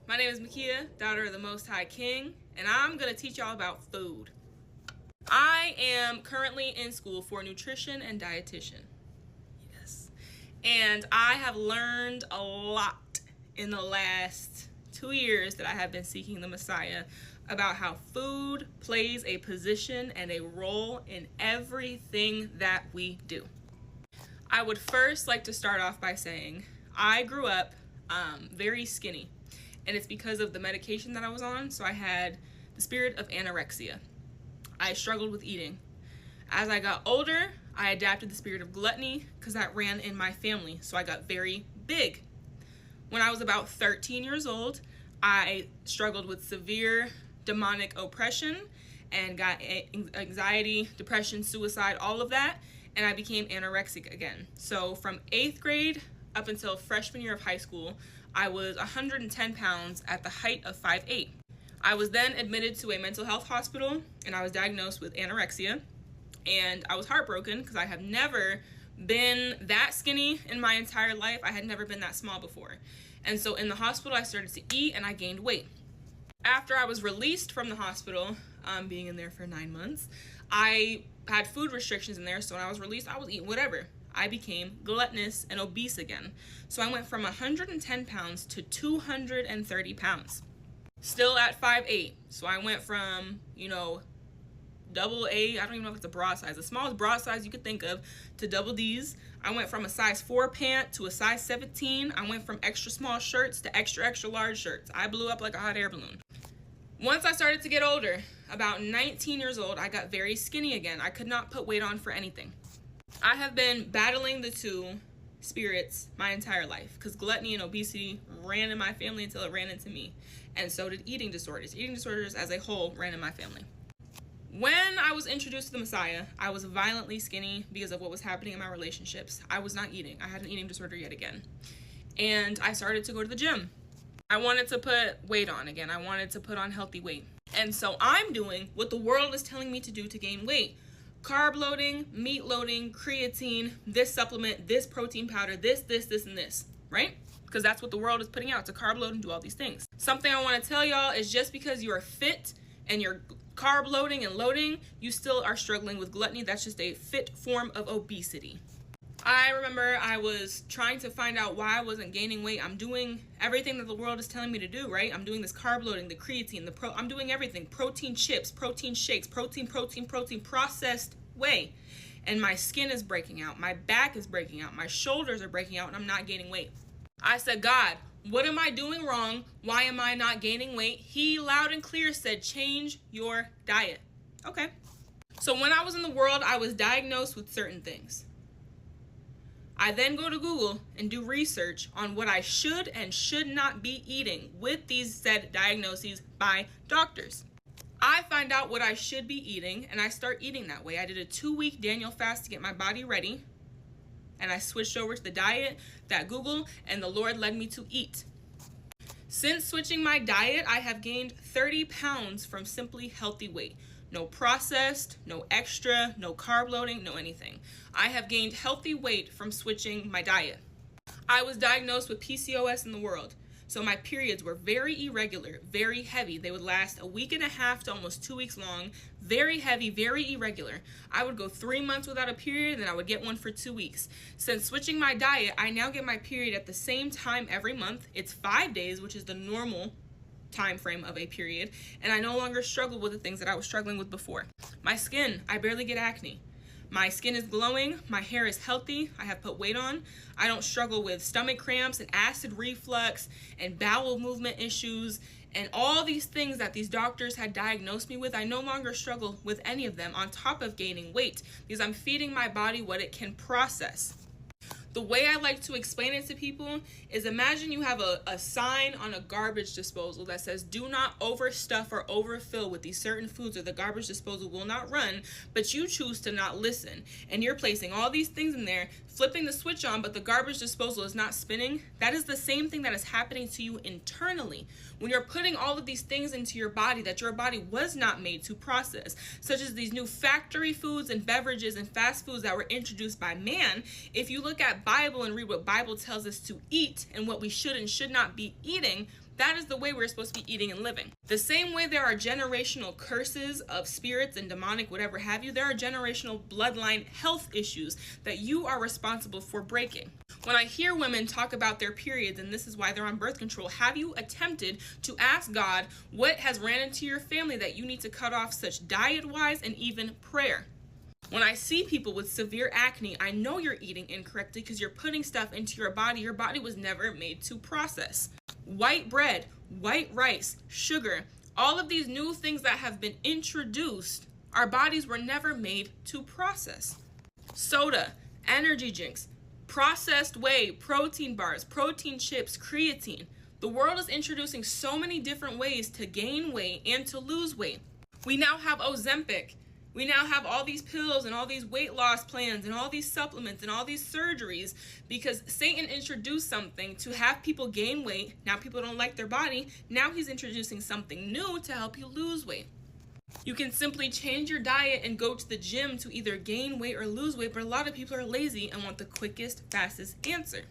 My name is Makia, daughter of the Most High King, and I'm going to teach y'all about food. I am currently in school for nutrition and dietitian. Yes. And I have learned a lot in the last 2 years that I have been seeking the Messiah about how food plays a position and a role in everything that we do. I would first like to start off by saying I grew up very skinny. And it's because of the medication that I was on. So I had the spirit of anorexia. I struggled with eating. As I got older, I adapted the spirit of gluttony because that ran in my family. So I got very big. When I was about 13 years old, I struggled with severe demonic oppression and got anxiety, depression, suicide, all of that. And I became anorexic again. So from 8th grade up until freshman year of high school, I was 110 pounds at the height of 5'8". I was then admitted to a mental health hospital and I was diagnosed with anorexia. And I was heartbroken because I have never been that skinny in my entire life. I had never been that small before. And so in the hospital, I started to eat and I gained weight. After I was released from the hospital, being in there for 9 months, I had food restrictions in there. So when I was released, I was eating whatever. I became gluttonous and obese again. So I went from 110 pounds to 230 pounds. Still at 5'8". So I went from, double A, I don't even know if it's a bra size, the smallest bra size you could think of, to double D's. I went from a size 4 pant to a size 17. I went from extra small shirts to extra, extra large shirts. I blew up like a hot air balloon. Once I started to get older, about 19 years old, I got very skinny again. I could not put weight on for anything. I have been battling the two spirits my entire life because gluttony and obesity ran in my family until it ran into me. And so did eating disorders. Eating disorders as a whole ran in my family. When I was introduced to the Messiah, I was violently skinny because of what was happening in my relationships. I was not eating. I had an eating disorder yet again. And I started to go to the gym. I wanted to put weight on again. I wanted to put on healthy weight. And so I'm doing what the world is telling me to do to gain weight. Carb loading, meat loading, creatine, this supplement, this protein powder, this, and this, right? Because that's what the world is putting out, to carb load and do all these things. Something I want to tell y'all is just because you are fit and you're carb loading and loading, you still are struggling with gluttony. That's just a fit form of obesity. I remember I was trying to find out why I wasn't gaining weight. I'm doing everything that the world is telling me to do, right? I'm doing this carb loading, the creatine, I'm doing everything. Protein chips, protein shakes, protein, processed whey. And my skin is breaking out. My back is breaking out. My shoulders are breaking out and I'm not gaining weight. I said, God, what am I doing wrong? Why am I not gaining weight? He loud and clear said, change your diet. Okay. So when I was in the world, I was diagnosed with certain things. I then go to Google and do research on what I should and should not be eating with these said diagnoses by doctors. I find out what I should be eating and I start eating that way. I did a 2-week Daniel fast to get my body ready. And I switched over to the diet that Google and the Lord led me to eat. Since switching my diet, I have gained 30 pounds from simply healthy weight. No processed, no extra, no carb loading, no anything. I have gained healthy weight from switching my diet. I was diagnosed with PCOS in the world. So my periods were very irregular, very heavy. They would last a week and a half to almost 2 weeks long. Very heavy, very irregular. I would go 3 months without a period, then I would get one for 2 weeks. Since switching my diet, I now get my period at the same time every month. It's 5 days, which is the normal time frame of a period. And I no longer struggle with the things that I was struggling with before. My skin, I barely get acne. My skin is glowing, my hair is healthy, I have put weight on. I don't struggle with stomach cramps and acid reflux and bowel movement issues and all these things that these doctors had diagnosed me with. I no longer struggle with any of them on top of gaining weight because I'm feeding my body what it can process. The way I like to explain it to people is imagine you have a sign on a garbage disposal that says do not overstuff or overfill with these certain foods or the garbage disposal will not run, but you choose to not listen. And you're placing all these things in there, flipping the switch on, but the garbage disposal is not spinning. That is the same thing that is happening to you internally. When you're putting all of these things into your body that your body was not made to process, such as these new factory foods and beverages and fast foods that were introduced by man. If you look at Bible and read what Bible tells us to eat and what we should and should not be eating, that is the way we're supposed to be eating and living. The same way there are generational curses of spirits and demonic whatever have you, there are generational bloodline health issues that you are responsible for breaking. When I hear women talk about their periods and this is why they're on birth control, have you attempted to ask God what has ran into your family that you need to cut off, such diet-wise and even prayer? When I see people with severe acne, I know you're eating incorrectly because you're putting stuff into your body. Your body was never made to process. White bread, white rice, sugar, all of these new things that have been introduced, our bodies were never made to process. Soda, energy drinks, processed whey, protein bars, protein chips, creatine. The world is introducing so many different ways to gain weight and to lose weight. We now have Ozempic. We now have all these pills and all these weight loss plans and all these supplements and all these surgeries because Satan introduced something to have people gain weight. Now people don't like their body. Now he's introducing something new to help you lose weight. You can simply change your diet and go to the gym to either gain weight or lose weight, but a lot of people are lazy and want the quickest, fastest answer.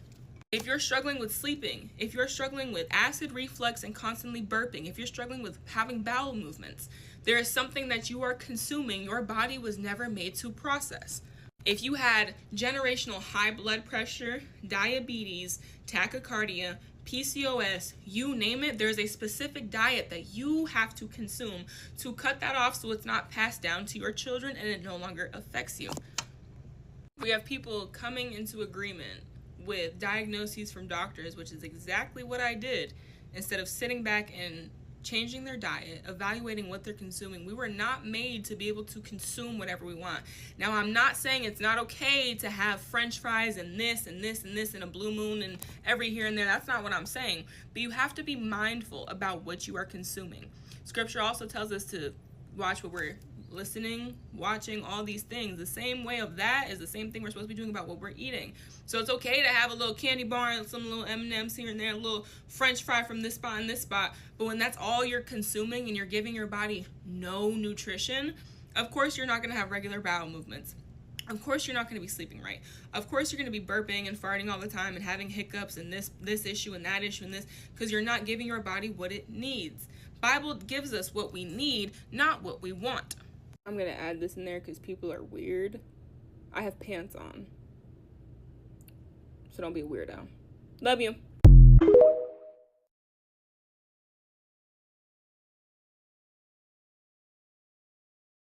If you're struggling with sleeping, if you're struggling with acid reflux and constantly burping, if you're struggling with having bowel movements, there is something that you are consuming your body was never made to process. If you had generational high blood pressure, diabetes, tachycardia, PCOS, you name it, there's a specific diet that you have to consume to cut that off so it's not passed down to your children and it no longer affects you. We have people coming into agreement with diagnoses from doctors, which is exactly what I did. Instead of sitting back and changing their diet, evaluating what they're consuming, we were not made to be able to consume whatever we want. Now, I'm not saying it's not okay to have French fries and this and this and this and a blue moon and every here and there. That's not what I'm saying. But you have to be mindful about what you are consuming. Scripture also tells us to watch what we're listening, watching, all these things. The same way of that is the same thing we're supposed to be doing about what we're eating. So it's okay to have a little candy bar and some little M&Ms here and there, a little French fry from this spot and this spot. But when that's all you're consuming and you're giving your body no nutrition, of course you're not going to have regular bowel movements. Of course you're not going to be sleeping right. Of course you're going to be burping and farting all the time and having hiccups and this issue and that issue and this, because you're not giving your body what it needs. Bible gives us what we need, not what we want. I'm going to add this in there because people are weird. I have pants on. So don't be a weirdo. Love you.